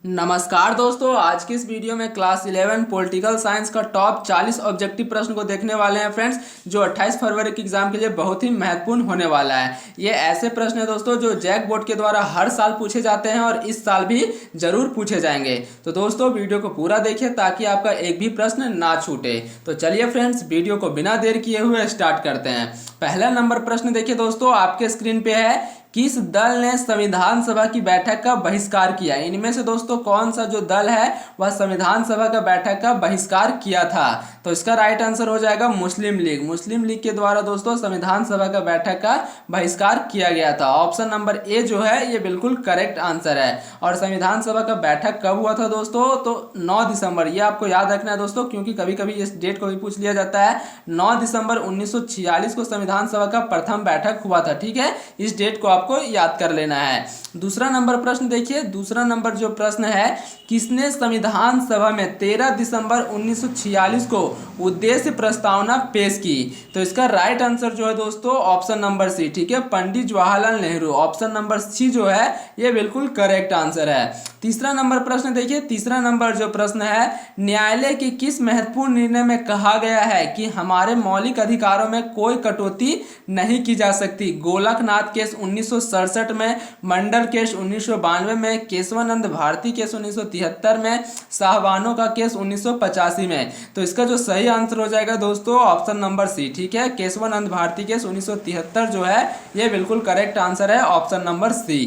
नमस्कार दोस्तों, आज की इस वीडियो में क्लास 11 पॉलिटिकल साइंस का टॉप 40 ऑब्जेक्टिव प्रश्न को देखने वाले हैं फ्रेंड्स, जो 28 फरवरी के एग्जाम के लिए बहुत ही महत्वपूर्ण होने वाला है। ये ऐसे प्रश्न है दोस्तों जो जैक बोर्ड के द्वारा हर साल पूछे जाते हैं और इस साल भी जरूर पूछे जाएंगे। तो दोस्तों वीडियो को पूरा देखिए ताकि आपका एक भी प्रश्न ना छूटे। तो चलिए फ्रेंड्स, वीडियो को बिना देर किए हुए स्टार्ट करते हैं। पहला नंबर प्रश्न देखिए दोस्तों, आपके स्क्रीन पे है। किस दल ने संविधान सभा की बैठक का बहिष्कार किया? इनमें से दोस्तों कौन सा जो दल है वह संविधान सभा का बैठक का बहिष्कार किया था? तो इसका राइट आंसर हो जाएगा मुस्लिम लीग। मुस्लिम लीग के द्वारा दोस्तों संविधान सभा का बैठक का बहिष्कार किया गया था। ऑप्शन नंबर ए जो है ये बिल्कुल करेक्ट आंसर है। और संविधान सभा का बैठक कब हुआ था दोस्तों? तो 9 दिसंबर, ये आपको याद रखना है दोस्तों, क्योंकि कभी कभी इस डेट को भी पूछ लिया जाता है। 9 दिसंबर 1946 को संविधान सभा का प्रथम बैठक हुआ था। ठीक है, इस डेट को आपको याद कर लेना है। दूसरा नंबर प्रश्न देखिए, दूसरा नंबर जो प्रश्न है, किसने संविधान सभा में 13 दिसंबर 1946 को उद्देश्य प्रस्तावना पेश की? तो इसका राइट आंसर जो है दोस्तों ऑप्शन नंबर सी। ठीक है, Pandit Jawaharlal Nehru. Option number C जो है ये बिल्कुल करेक्ट आंसर है। तीसरा नंबर प्रश्न देखिए, तीसरा नंबर जो प्रश्न है, न्यायालय के किस महत्वपूर्ण निर्णय में कहा गया है कि हमारे मौलिक अधिकारों में कोई कटौती नहीं की जा सकती? गोलकनाथ केस 1967 में, मंडल केस 1992 में, केशवानंद भारती केस 1973 में, साहवानों का केस 1985 में। तो इसका जो सही आंसर हो जाएगा दोस्तों ऑप्शन नंबर सी। ठीक है, केशवानंद भारती केस 1973 जो है ये बिल्कुल करेक्ट आंसर है, ऑप्शन नंबर सी।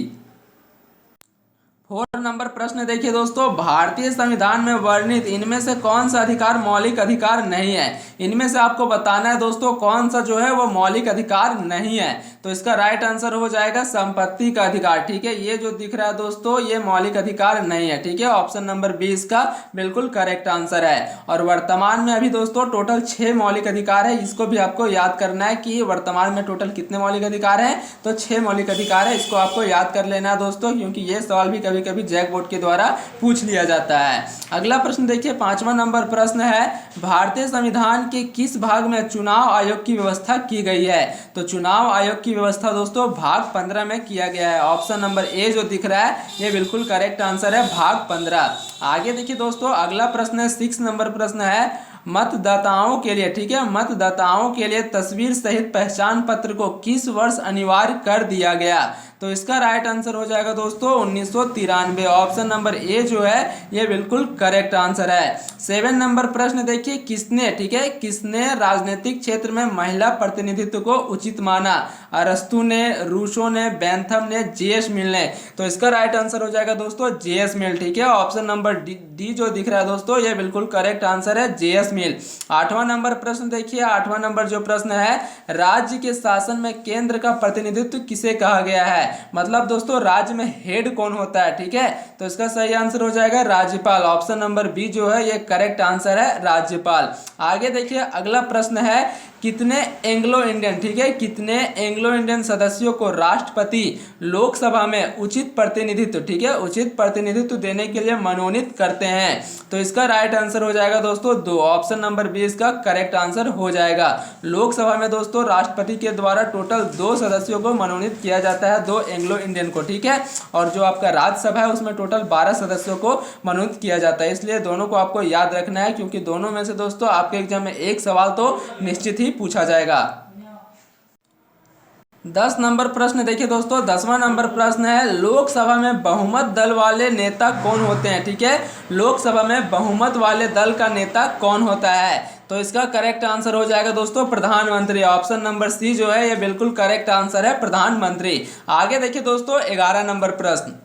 4 नंबर प्रश्न देखिए दोस्तों, भारतीय संविधान में वर्णित इनमें से कौन सा अधिकार मौलिक अधिकार नहीं है? इनमें से आपको बताना है दोस्तों कौन सा जो है वो मौलिक अधिकार नहीं है। तो इसका राइट आंसर हो जाएगा संपत्ति का अधिकार। ठीक है, ये जो दिख रहा है दोस्तों ये मौलिक अधिकार नहीं है। ठीक है, ऑप्शन नंबर बी इसका बिल्कुल करेक्ट आंसर है। और वर्तमान में अभी दोस्तों टोटल 6 मौलिक अधिकार है, इसको भी आपको याद करना है कि वर्तमान में टोटल कितने मौलिक अधिकार है। तो 6 मौलिक अधिकार है, इसको आपको याद कर लेना है दोस्तों, क्योंकि ये सवाल भी कभी जैक बोर्ड के द्वारा पूछ लिया जाता है। अगला प्रश्न देखिए, 5वां नंबर प्रश्न है, भारतीय संविधान के किस भाग में चुनाव आयोग की व्यवस्था की गई है? तो चुनाव आयोग की व्यवस्था दोस्तों भाग 15 में किया गया है। ऑप्शन नंबर ए जो दिख रहा है ये बिल्कुल करेक्ट आंसर है, भाग 15। आगे देखिए दोस्तों, अगला प्रश्न है 6 नंबर प्रश्न है, मतदाताओं के लिए, ठीक है, मतदाताओं के लिए तस्वीर सहित पहचान पत्र को किस वर्ष अनिवार्य कर दिया गया? तो इसका राइट आंसर हो जाएगा दोस्तों 1993। ऑप्शन नंबर ए जो है ये बिल्कुल करेक्ट आंसर है। 7 नंबर प्रश्न देखिए, किसने, ठीक है, किसने राजनीतिक क्षेत्र में महिला प्रतिनिधित्व को उचित माना? अरस्तु ने, रूसो ने, बेंथम ने, जेएस मिल ने? तो इसका राइट आंसर हो जाएगा दोस्तों जेएस मिल। ठीक है, ऑप्शन नंबर डी जो दिख रहा है दोस्तों ये बिल्कुल करेक्ट आंसर है, जेएस मिल। 8वां नंबर प्रश्न देखिए, 8वां नंबर जो प्रश्न है, राज्य के शासन में केंद्र का प्रतिनिधित्व किसे कहा गया है? मतलब दोस्तों राज्य में हेड कौन होता है? ठीक है, तो इसका सही आंसर हो जाएगा राज्यपाल। ऑप्शन नंबर बी जो है ये करेक्ट आंसर है, राज्यपाल। आगे देखिए, अगला प्रश्न है, कितने एंग्लो इंडियन, ठीक है, कितने एंग्लो इंडियन सदस्यों को राष्ट्रपति लोकसभा में उचित प्रतिनिधित्व, ठीक है, उचित प्रतिनिधित्व देने के लिए मनोनीत करते हैं? तो इसका राइट आंसर हो जाएगा दोस्तों 2। ऑप्शन नंबर बी इसका करेक्ट आंसर हो जाएगा। लोकसभा में दोस्तों राष्ट्रपति के द्वारा टोटल 2 सदस्यों को मनोनीत किया जाता है, 2 एंग्लो इंडियन को। ठीक है, और जो आपका राज्यसभा है उसमें टोटल 12 सदस्यों को मनोनीत किया जाता है। इसलिए दोनों को आपको याद रखना है, क्योंकि दोनों में से दोस्तों आपके एग्जाम में एक सवाल तो निश्चित ही पूछा जाएगा। 10 नंबर प्रश्न देखिए दोस्तों, 10वां नंबर प्रश्न है, लोकसभा में बहुमत दल वाले नेता कौन होते हैं? ठीक है, लोकसभा में बहुमत वाले दल का नेता कौन होता है? तो इसका करेक्ट आंसर हो जाएगा दोस्तों प्रधानमंत्री। ऑप्शन नंबर सी जो है ये बिल्कुल करेक्ट आंसर है, प्रधानमंत्री। आगे देखिए दोस्तों, 11 नंबर प्रश्न,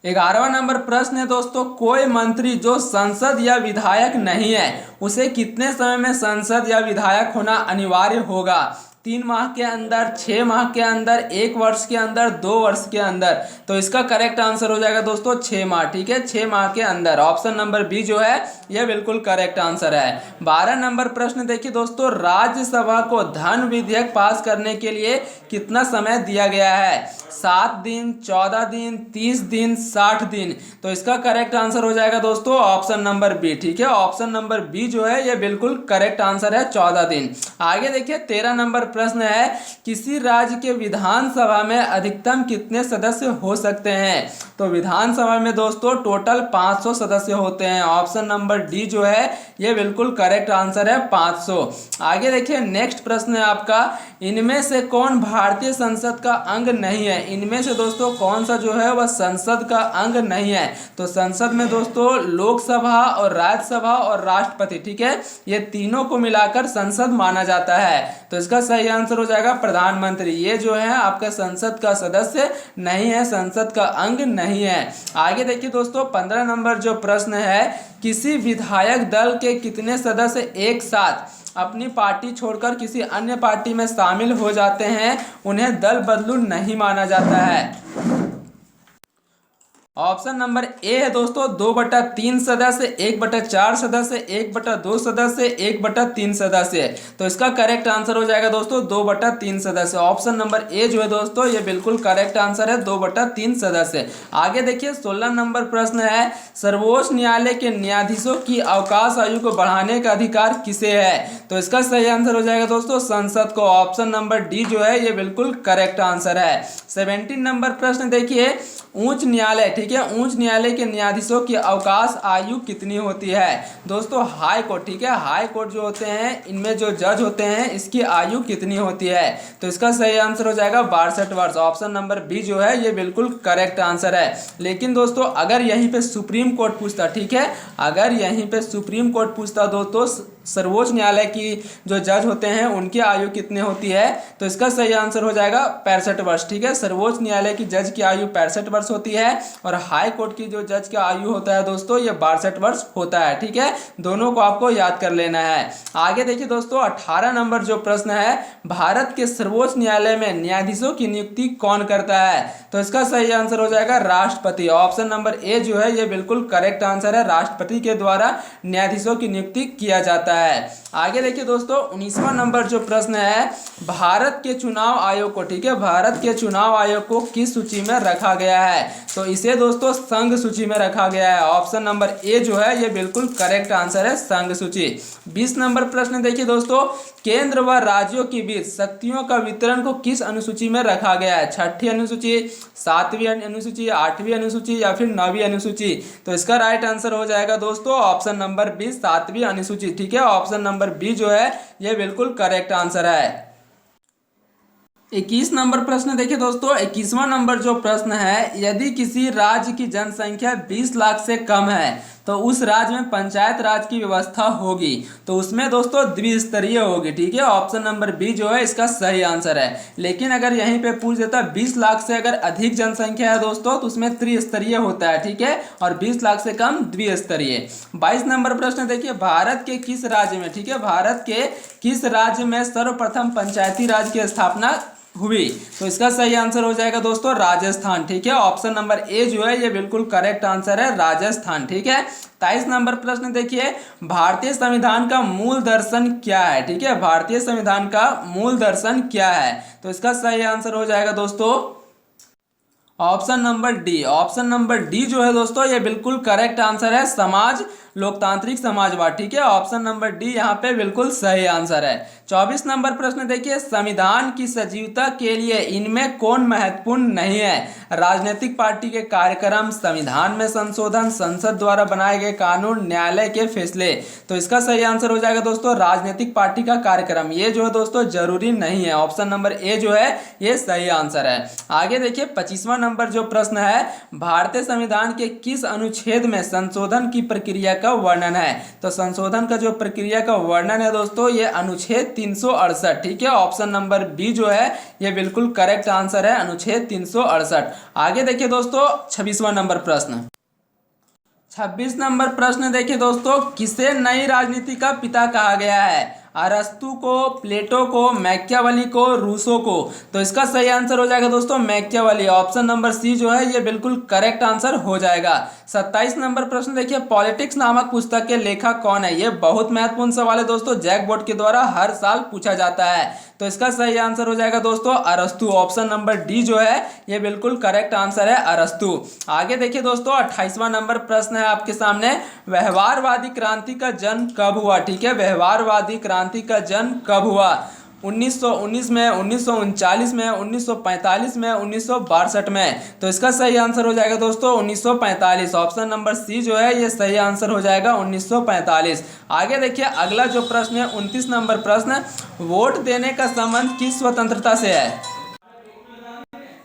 11वां नंबर प्रश्न है दोस्तों, कोई मंत्री जो संसद या विधायक नहीं है उसे कितने समय में संसद या विधायक होना अनिवार्य होगा? 3 माह के अंदर, 6 माह के अंदर, 1 वर्ष के अंदर, 2 वर्ष के अंदर? तो इसका करेक्ट आंसर हो जाएगा दोस्तों 6 माह। ठीक है, 6 माह के अंदर। ऑप्शन नंबर बी जो है यह बिल्कुल करेक्ट आंसर है। 12 नंबर प्रश्न देखिए दोस्तों, राज्यसभा को धन विधेयक पास करने के लिए कितना समय दिया गया है? 7 दिन, 14 दिन, 30 दिन, 60 दिन? तो इसका करेक्ट आंसर हो जाएगा दोस्तों ऑप्शन नंबर बी। ठीक है, ऑप्शन नंबर बी जो है यह बिल्कुल करेक्ट आंसर है, 14 दिन। आगे देखिए, 13 नंबर प्रश्न है, किसी राज्य के विधानसभा में अधिकतम कितने सदस्य हो सकते हैं? तो विधानसभा में दोस्तों टोटल 500 सदस्य होते हैं। ऑप्शन नंबर डी जो है ये बिल्कुल करेक्ट आंसर है, 500। आगे देखिए नेक्स्ट प्रश्न है आपका, इनमें से कौन भारतीय संसद का अंग नहीं है? इनमें से दोस्तों कौन सा जो है वह संसद का अंग नहीं है? तो संसद में दोस्तों लोकसभा और राज्यसभा और राष्ट्रपति, ठीक है, ये तीनों को मिलाकर संसद माना जाता है। तो इसका सही आंसर हो जाएगा प्रधानमंत्री। ये जो है आपका संसद का सदस्य नहीं है, संसद का अंग नहीं है। आगे देखिए दोस्तों 15 नंबर जो प्रश्न है, किसी विधायक दल के कितने सदस्य एक साथ अपनी पार्टी छोड़कर किसी अन्य पार्टी में शामिल हो जाते हैं, उन्हें दल बदलू नहीं माना जाता है? ऑप्शन नंबर ए है दोस्तों 2/3 सदस्य, 1/4 सदस्य, 1/2 सदस्य, 1/3 सदस्य। तो इसका करेक्ट आंसर हो जाएगा दोस्तों 2/3 सदस्य। ऑप्शन नंबर ए जो है दोस्तों ये बिल्कुल करेक्ट आंसर है, 2/3 सदस्य। आगे देखिए 16 नंबर प्रश्न है, सर्वोच्च न्यायालय के न्यायाधीशों की अवकाश आयु को बढ़ाने का अधिकार किसे है? तो इसका सही आंसर हो जाएगा दोस्तों संसद को। ऑप्शन नंबर डी जो है ये बिल्कुल करेक्ट आंसर है। 17 नंबर प्रश्न देखिए, उच्च न्यायालय, ठीक है, उच्च न्यायालय के न्यायाधीशों की अवकाश आयु कितनी होती है? दोस्तों हाई कोर्ट, ठीक है, हाई कोर्ट जो होते हैं इनमें जो जज होते हैं इसकी आयु कितनी होती है? तो इसका सही आंसर हो जाएगा 62 वर्ष। ऑप्शन नंबर बी जो है ये बिल्कुल करेक्ट आंसर है। लेकिन दोस्तों अगर यहीं पे सुप्रीम कोर्ट पूछता, ठीक है, अगर यहीं पे सुप्रीम कोर्ट पूछता दोस्तों सर्वोच्च न्यायालय की जो जज होते हैं उनकी आयु कितनी होती है, तो इसका सही आंसर हो जाएगा 65 वर्ष। ठीक है, सर्वोच्च न्यायालय की जज की आयु 65 वर्ष होती है और हाई कोर्ट की जो जज का आयु होता है दोस्तों ये 62 वर्ष होता है। ठीक है, दोनों को आपको याद कर लेना है। आगे देखिए दोस्तों 18 नंबर जो प्रश्न है, भारत के सर्वोच्च न्यायालय में न्यायाधीशों की नियुक्ति कौन करता है? तो इसका सही आंसर हो जाएगा राष्ट्रपति। ऑप्शन नंबर ए जो है ये बिल्कुल करेक्ट आंसर है, राष्ट्रपति के द्वारा न्यायाधीशों की नियुक्ति किया जाता है। आगे देखिए दोस्तों 19वां नंबर जो प्रश्न है, भारत के चुनाव आयोग को, ठीक है, भारत के चुनाव आयोग को किस सूची में रखा गया है? तो इसे दोस्तों संघ सूची में रखा गया है। ऑप्शन नंबर ए जो है ये बिल्कुल करेक्ट आंसर है, संघ सूची। 20 नंबर प्रश्न देखिए दोस्तों, केंद्र व राज्यों के बीच शक्तियों का वितरण को किस अनुसूची में रखा गया है? 6ठी अनुसूची, 7वीं अनुसूची, 8वीं अनुसूची या फिर 9वीं अनुसूची? तो इसका राइट आंसर हो जाएगा दोस्तों ऑप्शन नंबर बी, 7वीं अनुसूची। ठीक है, ऑप्शन नंबर बी जो है ये बिल्कुल करेक्ट आंसर है। 21 नंबर प्रश्न देखिए दोस्तों, 21वां नंबर जो प्रश्न है, यदि किसी राज्य की जनसंख्या 20 लाख से कम है तो उस राज्य में पंचायत राज की व्यवस्था होगी, तो उसमें दोस्तों द्विस्तरीय होगी। ठीक है, ऑप्शन नंबर बी जो है इसका सही आंसर है। लेकिन अगर यहीं पे पूछ देता 20 लाख से अगर अधिक जनसंख्या है दोस्तों तो उसमें त्रिस्तरीय होता है। ठीक है, और 20 लाख से कम द्विस्तरीय। 22 नंबर प्रश्न देखिए, भारत के किस राज्य में, ठीक है, भारत के किस राज्य में सर्वप्रथम पंचायती राज की स्थापना हुई? तो इसका सही आंसर हो जाएगा दोस्तों राजस्थान। ठीक है, ऑप्शन नंबर ए जो है ये बिल्कुल करेक्ट आंसर है, राजस्थान। ठीक है, 23 नंबर प्रश्न देखिए, भारतीय संविधान का मूल दर्शन क्या है? ठीक है, भारतीय संविधान का मूल दर्शन क्या है? तो इसका सही आंसर हो जाएगा दोस्तों option number D. Option number D जो है दोस्तों ये बिल्कुल करेक्ट आंसर है, समाज लोकतांत्रिक समाजवाद। ठीक है, ऑप्शन नंबर डी यहाँ पे बिल्कुल सही आंसर है। 24 नंबर प्रश्न देखिए, संविधान की सजीवता के लिए इनमें कौन महत्वपूर्ण नहीं है? राजनीतिक पार्टी के कार्यक्रम, संविधान में संशोधन, संसद द्वारा बनाए गए कानून, न्यायालय के फैसले? तो इसका सही आंसर हो जाएगा दोस्तों राजनीतिक पार्टी का कार्यक्रम। ये जो है दोस्तों जरूरी नहीं है, ऑप्शन नंबर ए जो है ये सही आंसर है। आगे देखिए 25वां नंबर जो प्रश्न है, भारतीय संविधान के किस अनुच्छेद में संशोधन की प्रक्रिया का वर्णन है? तो संशोधन का जो प्रक्रिया का वर्णन है दोस्तों ये अनुच्छेद 368। ठीक है, ऑप्शन नंबर बी जो है ये बिल्कुल करेक्ट आंसर है, अनुच्छेद 368। आगे देखिए दोस्तों 26वां नंबर प्रश्न, 26 नंबर प्रश्न देखिए दोस्तों, किसे नई राजनीति का पिता कहा गया है? अरस्तु को, प्लेटो को, मैकियावेली को, रूसो को? तो इसका सही आंसर हो जाएगा दोस्तों मैकियावेली। ऑप्शन नंबर सी जो है ये बिल्कुल करेक्ट आंसर हो जाएगा। 27 नंबर प्रश्न देखिए, पॉलिटिक्स नामक पुस्तक के लेखक कौन है? ये बहुत महत्वपूर्ण सवाल है दोस्तों, जैक बोर्ड के द्वारा हर साल पूछा जाता है। तो इसका सही आंसर हो जाएगा दोस्तों अरस्तु। ऑप्शन नंबर डी जो है ये बिल्कुल करेक्ट आंसर है, अरस्तु। आगे देखिए दोस्तों 28वां नंबर प्रश्न है आपके सामने, व्यवहारवादी क्रांति का जन्म कब हुआ? ठीक है, व्यवहारवादी क्रांति का जन्म कब हुआ? 1919 में, 1939 में, 1945 में, 1962 में। तो इसका सही आंसर हो जाएगा दोस्तों 1945। ऑप्शन नंबर सी जो है ये सही आंसर हो जाएगा 1945। आगे देखिए अगला जो प्रश्न है 29 नंबर प्रश्न, वोट देने का संबंध किस स्वतंत्रता से है?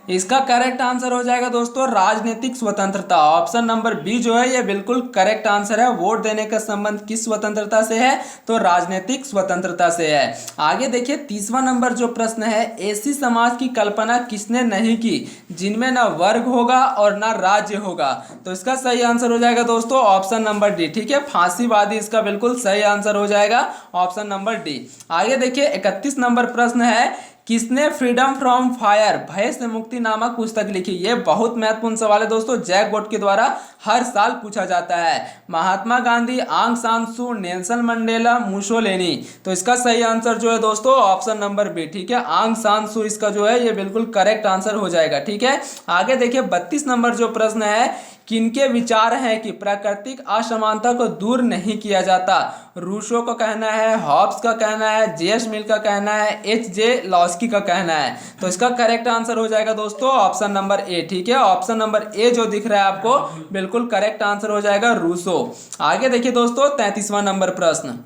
इसका करेक्ट आंसर हो जाएगा दोस्तों राजनीतिक स्वतंत्रता। ऑप्शन नंबर बी जो है ये बिल्कुल करेक्ट आंसर है। वोट देने का संबंध किस स्वतंत्रता से है? तो राजनीतिक स्वतंत्रता से है। आगे देखिए 30वां नंबर जो प्रश्न है, ऐसी समाज की कल्पना किसने नहीं की जिनमें ना वर्ग होगा और ना राज्य होगा? तो इसका सही आंसर हो जाएगा दोस्तों ऑप्शन नंबर डी। ठीक है, फांसीवादी इसका बिल्कुल सही आंसर हो जाएगा ऑप्शन नंबर डी। आगे देखिए 31 नंबर प्रश्न है, किसने फ्रीडम फ्रॉम फायर भय से मुक्ति नामक पुस्तक लिखी? ये बहुत महत्वपूर्ण सवाल है दोस्तों, जैक बोर्ड के द्वारा हर साल पूछा जाता है। महात्मा गांधी, आंग सान सू, नेल्सन मंडेला, मुसोलिनी? तो इसका सही आंसर जो है दोस्तों ऑप्शन नंबर बी। ठीक है, आंग सान सू इसका जो है ये बिल्कुल करेक्ट आंसर हो जाएगा। ठीक है, आगे देखिए 32 नंबर जो प्रश्न है, किनके विचार हैं कि प्राकृतिक असमानता को दूर नहीं किया जाता? रूसो का कहना है, हॉब्स का कहना है, जेएस मिल का कहना है, एच.जे. लॉस्की का कहना है? तो इसका करेक्ट आंसर हो जाएगा दोस्तों ऑप्शन नंबर ए। ठीक है, ऑप्शन नंबर ए जो दिख रहा है आपको बिल्कुल करेक्ट आंसर हो जाएगा रूसो। आगे देखिए दोस्तों 33वां नंबर प्रश्न,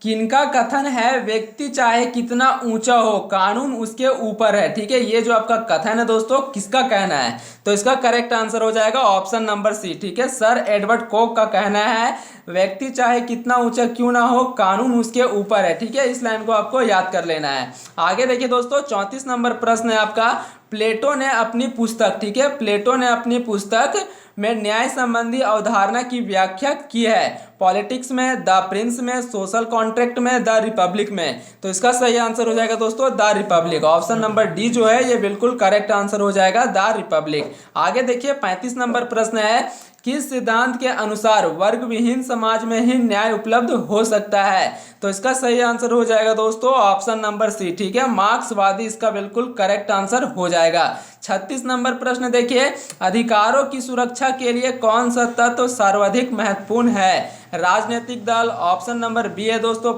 किनका कथन है व्यक्ति चाहे कितना ऊंचा हो कानून उसके ऊपर है? ठीक है, ये जो आपका कथन है दोस्तों किसका कहना है? तो इसका करेक्ट आंसर हो जाएगा ऑप्शन नंबर सी। ठीक है, सर एडवर्ड कोक का कहना है व्यक्ति चाहे कितना ऊंचा क्यों ना हो कानून उसके ऊपर है। ठीक है, इस लाइन को आपको याद कर लेना है। आगे देखिए दोस्तों 34 नंबर प्रश्न है आपका, प्लेटो ने अपनी पुस्तक, ठीक है, प्लेटो ने अपनी पुस्तक में न्याय संबंधी अवधारणा की व्याख्या की है? पॉलिटिक्स में, द प्रिंस में, सोशल कॉन्ट्रैक्ट में, द रिपब्लिक में? तो इसका सही आंसर हो जाएगा दोस्तों the Republic. Option number D जो है ये बिल्कुल करेक्ट आंसर हो जाएगा द रिपब्लिक। आगे देखिए 35 नंबर प्रश्न है, किस सिद्धांत के अनुसार वर्ग विहीन समाज में ही न्याय उपलब्ध हो सकता है? तो इसका सही आंसर हो जाएगा दोस्तों ऑप्शन नंबर सी। ठीक है, मार्क्सवादी इसका बिल्कुल करेक्ट आंसर हो जाएगा। 36 नंबर प्रश्न देखिए, अधिकारों की सुरक्षा के लिए कौन सा तत्व सर्वाधिक महत्वपूर्ण है? राजनीतिक दल? ऑप्शन नंबर बी है दोस्तों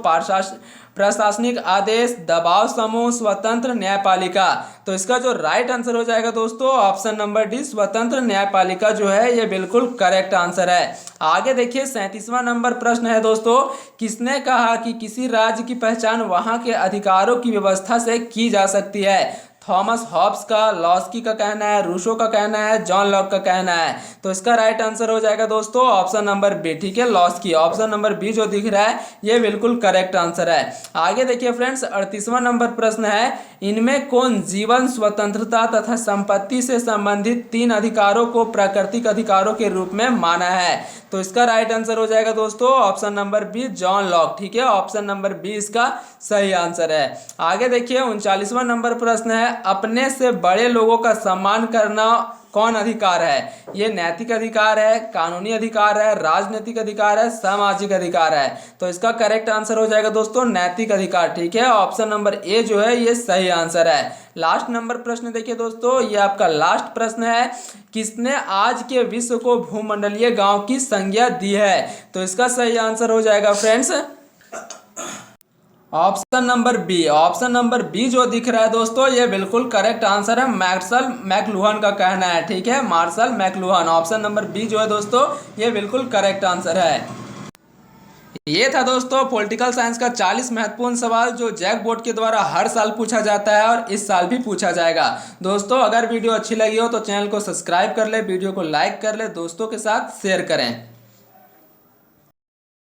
प्रशासनिक आदेश, दबाव समूह, स्वतंत्र न्यायपालिका? तो इसका जो राइट आंसर हो जाएगा दोस्तों ऑप्शन नंबर डी, स्वतंत्र न्यायपालिका जो है ये बिल्कुल करेक्ट आंसर है। आगे देखिए 37वां नंबर प्रश्न है दोस्तों, किसने कहा कि किसी राज्य की पहचान वहां के अधिकारों की व्यवस्था से की जा सकती है? थॉमस हॉब्स का, लॉस्की का कहना है, रूसो का कहना है, जॉन लॉक का कहना है? तो इसका राइट आंसर हो जाएगा दोस्तों ऑप्शन नंबर बी। ठीक है, लॉस्की। ऑप्शन नंबर बी जो दिख रहा है ये बिल्कुल करेक्ट आंसर है। आगे देखिए फ्रेंड्स 38वां नंबर प्रश्न है, इनमें कौन जीवन, स्वतंत्रता तथा संपत्ति से संबंधित 3 अधिकारों को प्राकृतिक अधिकारों के रूप में माना है? तो इसका राइट आंसर हो जाएगा दोस्तों option number B, John Locke. ठीक है, ऑप्शन नंबर बी इसका सही आंसर है। आगे देखिए 39वां नंबर प्रश्न है, अपने से बड़े लोगों का सम्मान करना कौन अधिकार है? ये नैतिक अधिकार है, कानूनी अधिकार है, राजनीतिक अधिकार है, सामाजिक अधिकार है? तो इसका करेक्ट आंसर हो जाएगा दोस्तों नैतिक अधिकार। ठीक है, ऑप्शन नंबर ए जो है ये सही आंसर है। लास्ट नंबर प्रश्न देखिए दोस्तों, ये आपका लास्ट प्रश्न है, किसने आज के विश्व को भूमंडलीय गांव की संज्ञा दी है? तो इसका सही आंसर हो जाएगा friends option number B. Option number B जो दिख रहा है दोस्तों ये बिल्कुल करेक्ट आंसर है, मार्शल मैकलुहान का कहना है। ठीक है, Marshall McLuhan. Option number B जो है दोस्तों ये बिल्कुल करेक्ट आंसर है। ये था दोस्तों पॉलिटिकल साइंस का 40 महत्वपूर्ण सवाल जो जैक बोर्ड के द्वारा हर साल पूछा जाता है और इस साल भी पूछा जाएगा। दोस्तों अगर वीडियो अच्छी लगी हो तो चैनल को सब्सक्राइब कर ले, वीडियो को लाइक कर ले, दोस्तों के साथ शेयर करें।